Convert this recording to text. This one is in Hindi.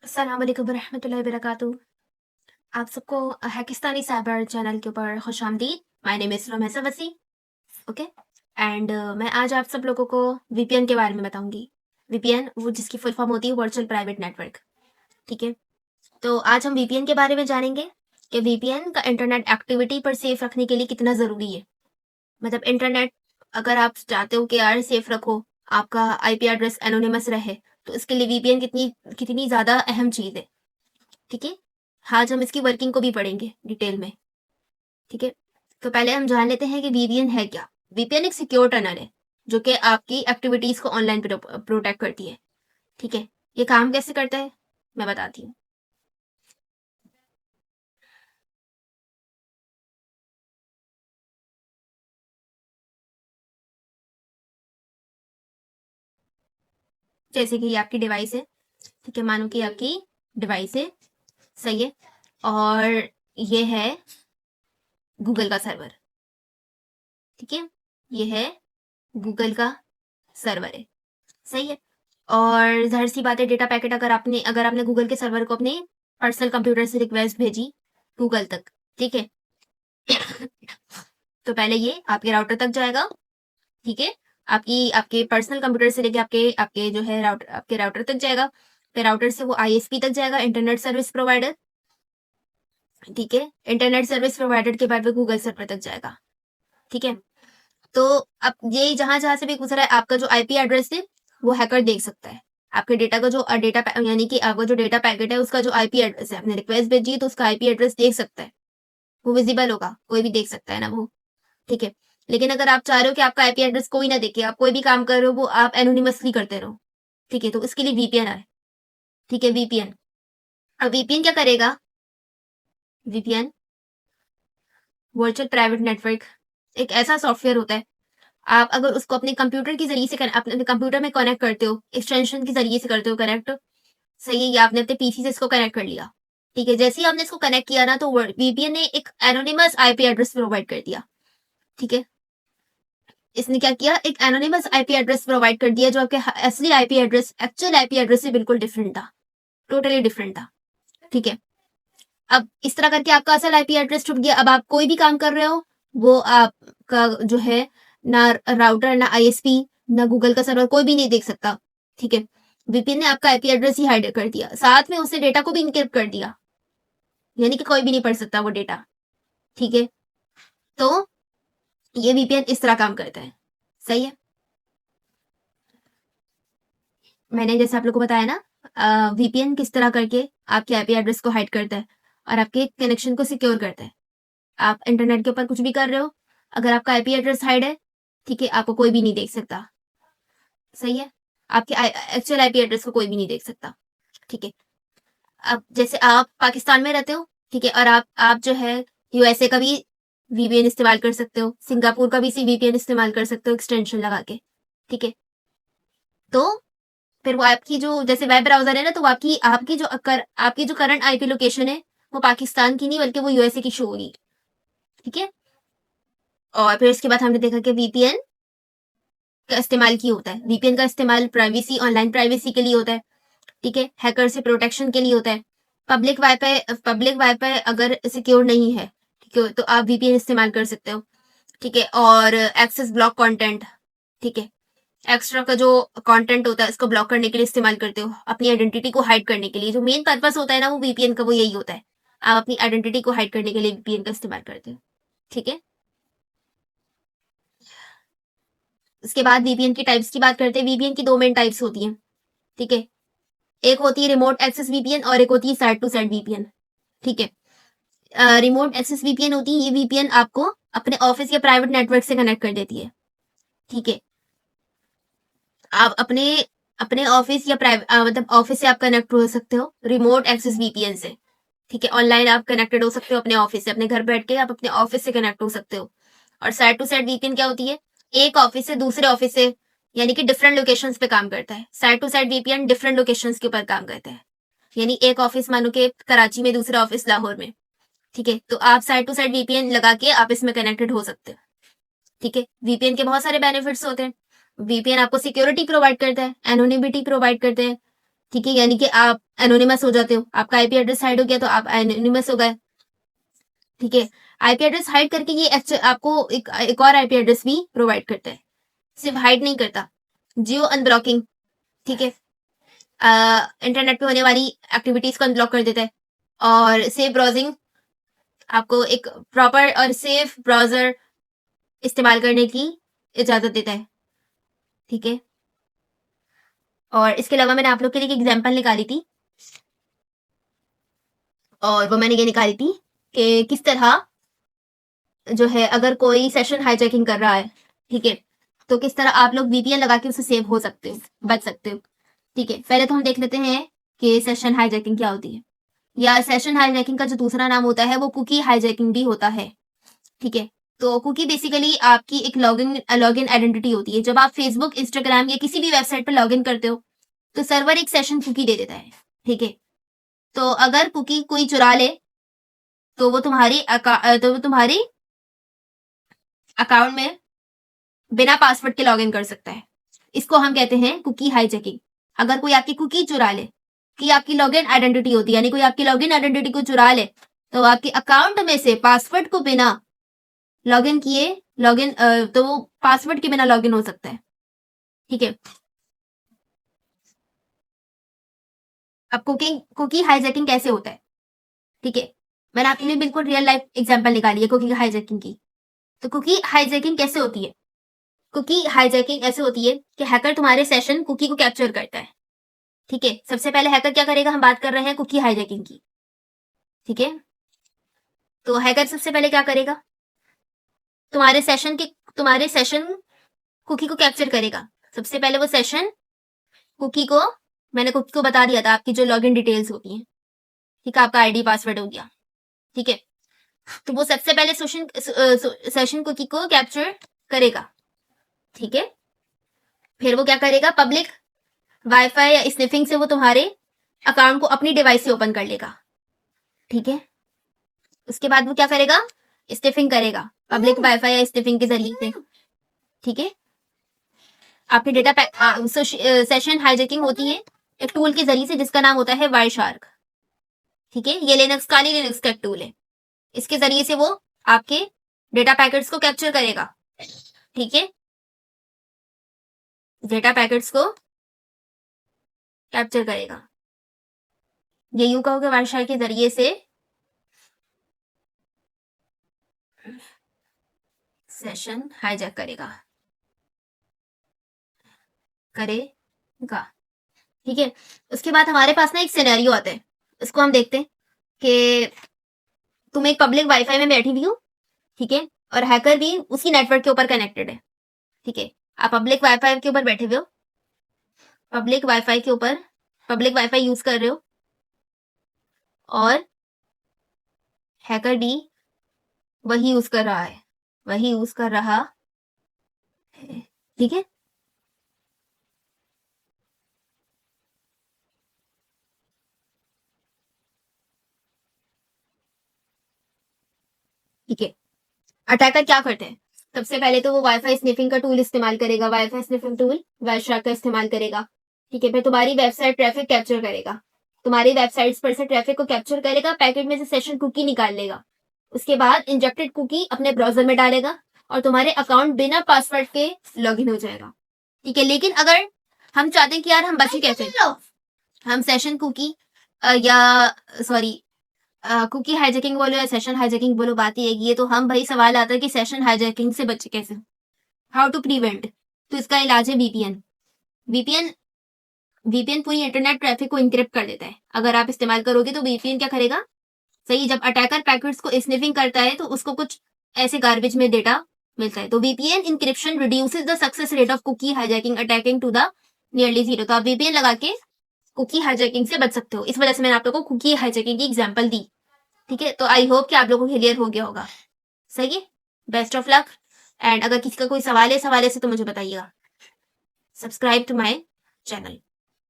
अस्सलाम वालेकुम रहमतुल्लाहि वबरकातुहू। आप सबको हैकिस्तानी साइबर चैनल के ऊपर खुशामदीद। माय नेम इज़ रोमेसा वसी। ओके। एंड मैं आज आप सब लोगों को वीपीएन के बारे में बताऊंगी। वीपीएन वो जिसकी फुल फॉर्म होती है वर्चुअल प्राइवेट नेटवर्क। ठीक है। तो आज हम वीपीएन के बारे में जानेंगे कि वीपीएन का इंटरनेट एक्टिविटी पर सेफ रखने के लिए कितना ज़रूरी है। मतलब इंटरनेट अगर आप चाहते हो कि यार सेफ रखो, आपका आईपी एड्रेस एनोनिमस रहे, तो इसके लिए वीपीएन कितनी कितनी ज़्यादा अहम चीज़ है। ठीक है। आज हम इसकी वर्किंग को भी पढ़ेंगे डिटेल में। ठीक है। तो पहले हम जान लेते हैं कि वीपीएन है क्या। वीपीएन एक सिक्योर टनल है जो कि आपकी एक्टिविटीज को ऑनलाइन प्रोटेक्ट करती है। ठीक है। ये काम कैसे करता है मैं बताती हूँ। जैसे कि ये आपकी डिवाइस है। ठीक है। मानो कि आपकी डिवाइस है। सही है। और ये है गूगल का सर्वर। ठीक है। ये है गूगल का सर्वर है। सही है। और ज़ाहिर सी बात है डेटा पैकेट अगर आपने गूगल के सर्वर को अपने पर्सनल कंप्यूटर से रिक्वेस्ट भेजी गूगल तक। ठीक है। तो पहले ये आपके राउटर तक जाएगा। ठीक है। आपके पर्सनल कंप्यूटर से लेके आपके आपके जो है आपके राउटर तक जाएगा। फिर राउटर से वो आईएसपी तक जाएगा, इंटरनेट सर्विस प्रोवाइडर। ठीक है। इंटरनेट सर्विस प्रोवाइडर के बाद वो गूगल सर्वर तक जाएगा। ठीक है। तो अब ये जहां जहां से भी गुजरा है आपका जो आईपी एड्रेस है वो हैकर देख सकता है। आपके डेटा का जो यानी कि आपका जो डेटा पैकेट है उसका जो आईपी एड्रेस है, आपने रिक्वेस्ट भेजी है तो उसका आईपी एड्रेस देख सकता है। वो विजिबल होगा, कोई भी देख सकता है ना वो। ठीक है। लेकिन अगर आप चाह रहे हो कि आपका आईपी एड्रेस कोई ना देखे, आप कोई भी काम कर रहे हो वो आप एनोनिमसली करते रहो। ठीक है। तो इसके लिए वीपीएन है। ठीक है। वीपीएन। अब वीपीएन क्या करेगा। वीपीएन वर्चुअल प्राइवेट नेटवर्क एक ऐसा सॉफ्टवेयर होता है। आप अगर उसको अपने कंप्यूटर के जरिए से अपने कंप्यूटर में कनेक्ट करते हो, एक्सटेंशन के जरिए से करते हो कनेक्ट। सही है। या आपने अपने पीसी से इसको कनेक्ट कर लिया। ठीक है। जैसे ही आपने इसको कनेक्ट किया ना तो वीपीएन ने एक एनोनिमस आईपी एड्रेस प्रोवाइड कर दिया। ठीक है। इसने क्या किया, एक एनोनिमस आईपी एड्रेस प्रोवाइड कर दिया जो आपके असली IP address, actual IP address से बिल्कुल डिफरेंट था। टोटली डिफरेंट था। ठीक है। अब इस तरह करके आपका असल आईपी एड्रेस छुप गया। अब आप कोई भी काम कर रहे हो वो आपका जो है ना राउटर, ना आईएसपी, ना गूगल का सर्वर कोई भी नहीं देख सकता। ठीक है। वीपीएन ने आपका आईपी एड्रेस ही हाइड कर दिया, साथ में उसने डेटा को भी इनक्रिप्ट कर दिया, यानी कि कोई भी नहीं पढ़ सकता वो डेटा। ठीक है। तो ये वीपीएन इस तरह काम करता है। सही है। मैंने जैसे आप लोग को बताया ना वीपीएन किस तरह करके आपके आईपी एड्रेस को हाइड करता है और आपके कनेक्शन को सिक्योर करता है। आप इंटरनेट के ऊपर कुछ भी कर रहे हो, अगर आपका आईपी एड्रेस हाइड है, ठीक है, आपको कोई भी नहीं देख सकता। सही है। आपके एक्चुअल आईपी एड्रेस को कोई भी नहीं देख सकता। ठीक है। अब जैसे आप पाकिस्तान में रहते हो, ठीक है, और आप जो है यूएसए का भी वीपीएन इस्तेमाल कर सकते हो, सिंगापुर का भी वीपीएन इस्तेमाल कर सकते हो एक्सटेंशन लगा के। ठीक है। तो फिर वो आपकी जो जैसे वेब ब्राउजर है ना, तो आपकी आपकी जो करंट आईपी लोकेशन है वो पाकिस्तान की नहीं बल्कि वो यूएसए की शो होगी। ठीक है। और फिर इसके बाद हमने देखा कि वीपीएन का इस्तेमाल की होता है। वीपीएन का इस्तेमाल प्राइवेसी, ऑनलाइन प्राइवेसी के लिए होता है। ठीक है। हैकर से प्रोटेक्शन के लिए होता है। पब्लिक वाईफाई अगर सिक्योर नहीं है, ठीक है, तो आप वीपीएन इस्तेमाल कर सकते हो। ठीक है। और एक्सेस ब्लॉक कंटेंट। ठीक है। एक्स्ट्रा का जो कंटेंट होता है उसको ब्लॉक करने के लिए इस्तेमाल करते हो, अपनी आइडेंटिटी को हाइड करने के लिए। जो मेन पर्पस होता है ना वो वीपीएन का वो यही होता है, आप अपनी आइडेंटिटी को हाइड करने के लिए वीपीएन का इस्तेमाल करते हो। ठीक है। उसके बाद वीपीएन की टाइप्स की बात करते हैं। वीपीएन की दो मेन टाइप्स होती हैं। ठीक है। एक होती है रिमोट एक्सेस वीपीएन और एक होती है साइड टू साइड वीपीएन। ठीक है। रिमोट एक्सेस वीपीएन होती है, ये वीपीएन आपको अपने ऑफिस या प्राइवेट नेटवर्क से कनेक्ट कर देती है। ठीक है। आप अपने अपने ऑफिस या प्राइवेट मतलब ऑफिस से आप कनेक्ट हो सकते हो रिमोट एक्सेस वीपीएन से। ठीक है। ऑनलाइन आप कनेक्टेड हो सकते हो अपने ऑफिस से, अपने घर बैठ के आप अपने ऑफिस से कनेक्ट हो सकते हो। और साइड टू साइड वीपीएन क्या होती है, एक ऑफिस से दूसरे ऑफिस से, यानी कि डिफरेंट लोकेशंस पे काम करता है। Side to side VPN different locations के ऊपर काम करता है, यानी एक ऑफिस मानो कि कराची में, दूसरा ऑफिस लाहौर में। ठीक है। तो आप साइड टू साइड वीपीएन लगा के आप इसमें कनेक्टेड हो सकते हो। ठीक है। वीपीएन के बहुत सारे बेनिफिट्स होते हैं। वीपीएन आपको सिक्योरिटी प्रोवाइड करता है, एनोनिमिटी प्रोवाइड करते हैं। ठीक है, यानी कि आप एनोनिमस हो जाते हो, आपका आईपी एड्रेस हाइड हो गया तो आप एनोनिमस हो गए। ठीक है, आईपी एड्रेस हाइड करके ये आपको एक और आईपी एड्रेस भी प्रोवाइड करता है, सिर्फ हाइड नहीं करता, जियो अनब्लॉकिंग। ठीक है, इंटरनेट पे होने वाली एक्टिविटीज को अनब्लॉक कर देता है, और सेफ ब्राउजिंग, आपको एक प्रॉपर और सेफ ब्राउजर इस्तेमाल करने की इजाजत देता है। ठीक है, और इसके अलावा मैंने आप लोग के लिए एक एग्जाम्पल निकाली थी, और वो मैंने ये निकाली थी कि किस तरह जो है अगर कोई सेशन हाईजैकिंग कर रहा है, ठीक है, तो किस तरह आप लोग वीपीएन लगा के उससे सेव हो सकते हो, बच सकते हो। ठीक है, पहले तो हम देख लेते हैं कि सेशन हाईजैकिंग क्या होती है, या सेशन हाईजैकिंग का जो दूसरा नाम होता है वो कुकी हाईजैकिंग भी होता है। ठीक है, तो कुकी बेसिकली आपकी एक लॉगिन आइडेंटिटी होती है। जब आप फेसबुक, इंस्टाग्राम या किसी भी वेबसाइट पर लॉगिन करते हो तो सर्वर एक सेशन कुकी दे देता है। ठीक है, तो अगर कुकी कोई चुरा ले तो वो तुम्हारी अकाउंट में बिना पासवर्ड के लॉगिन कर सकता है। इसको हम कहते हैं कुकी हाईजैकिंग। अगर कोई आपकी कुकी चुरा ले, कि आपकी लॉगिन आइडेंटिटी होती है, यानी कोई आपकी लॉगिन आइडेंटिटी को चुरा ले, तो आपके अकाउंट में से पासवर्ड को बिना लॉगिन किए तो वो पासवर्ड के बिना लॉगिन हो सकता है। ठीक है, अब कुकी हाईजैकिंग कैसे होता है? ठीक है, मैंने आपके लिए बिल्कुल रियल लाइफ एग्जांपल निकाली है कुकी हाईजैकिंग की। तो कुकी हाईजैकिंग कैसे होती है? कुकी हाईजैकिंग ऐसे होती है कि हैकर तुम्हारे सेशन कुकी को कैप्चर करता है। ठीक है, सबसे पहले हैकर क्या करेगा, हम बात कर रहे हैं कुकी हाईजैकिंग की। ठीक है, तो हैकर सबसे पहले क्या करेगा, तुम्हारे सेशन कुकी को कैप्चर करेगा। सबसे पहले वो सेशन कुकी को, मैंने कुकी को बता दिया था आपकी जो लॉगिन डिटेल्स होती हैं। ठीक है, आपका आईडी पासवर्ड हो गया। ठीक है, तो वो सबसे पहले सेशन कुकी को कैप्चर करेगा। ठीक है, फिर वो क्या करेगा, पब्लिक वाईफाई या स्निफिंग से वो तुम्हारे अकाउंट को अपनी डिवाइस से ओपन कर लेगा। ठीक है, उसके बाद वो क्या करेगा, स्निफिंग करेगा पब्लिक वाईफाई या स्निफिंग के जरिए से। ठीक है, आपके डेटा सेशन हाईजैकिंग होती है एक टूल के जरिए से जिसका नाम होता है वायरशार्क। ठीक है, ये लिनक्स का एक टूल है। इसके जरिए से वो आपके डेटा पैकेट्स को कैप्चर करेगा। ठीक है, डेटा पैकेट्स को कैप्चर करेगा, ये यूं कहोगे वायरशार्क के जरिए से सेशन हाईजैक करेगा। ठीक है, उसके बाद हमारे पास ना एक सिनेरियो आता है, इसको हम देखते हैं कि तुम एक पब्लिक वाईफाई में बैठी हुई हो, ठीक है, और हैकर भी उसी नेटवर्क के ऊपर कनेक्टेड है। ठीक है, आप पब्लिक वाईफाई के ऊपर बैठे हुए हो, पब्लिक वाईफाई यूज कर रहे हो, और हैकर भी वही यूज कर रहा है, ठीक है, ठीक है। अटैकर क्या करते हैं, सबसे पहले तो वो वाईफाई स्निफिंग का टूल इस्तेमाल करेगा, वाईफाई स्निफिंग टूल वायरशार्क का इस्तेमाल करेगा। ठीक है, फिर तुम्हारी वेबसाइट ट्रैफिक कैप्चर करेगा, तुम्हारी वेबसाइट्स पर से ट्रैफिक को कैप्चर करेगा, पैकेट में से सेशन कुकी निकाल लेगा। उसके बाद इंजेक्टेड कुकी अपने ब्राउजर में डालेगा और तुम्हारे अकाउंट बिना पासवर्ड के लॉगिन हो जाएगा। ठीक है, लेकिन अगर हम चाहते हैं कि यार हम बचे कैसे, हम सेशन कुकी या सॉरी कुकी हाईजैकिंग बोलो या सेशन हाईजैकिंग बोलो, बात ही है ये, तो हम भाई सवाल आता है कि सेशन हाईजैकिंग से बचे कैसे, हाउ टू प्रिवेंट। तो इसका इलाज है वीपीएन। वीपीएन पूरी इंटरनेट ट्रैफिक को इंक्रिप्ट कर देता है। अगर आप इस्तेमाल करोगे तो वीपीएन क्या करेगा, सही, जब अटैकर पैकेट्स को स्निफिंग करता है तो उसको कुछ ऐसे गार्बेज में डेटा मिलता है। तो VPN encryption reduces the success rate of cookie hijacking attacking to the nearly zero. तो आप वीपीएन लगा के कुकी हाईजैकिंग से बच सकते हो। इस वजह से मैंने आप लोगों को कुकी हाईजैकिंग की एग्जांपल दी। ठीक है, तो आई होप कि आप लोगों को क्लियर हो गया होगा। सही है, बेस्ट ऑफ लक। एंड अगर किसी का कोई सवाल है से तो मुझे बताइएगा। Subscribe to my channel.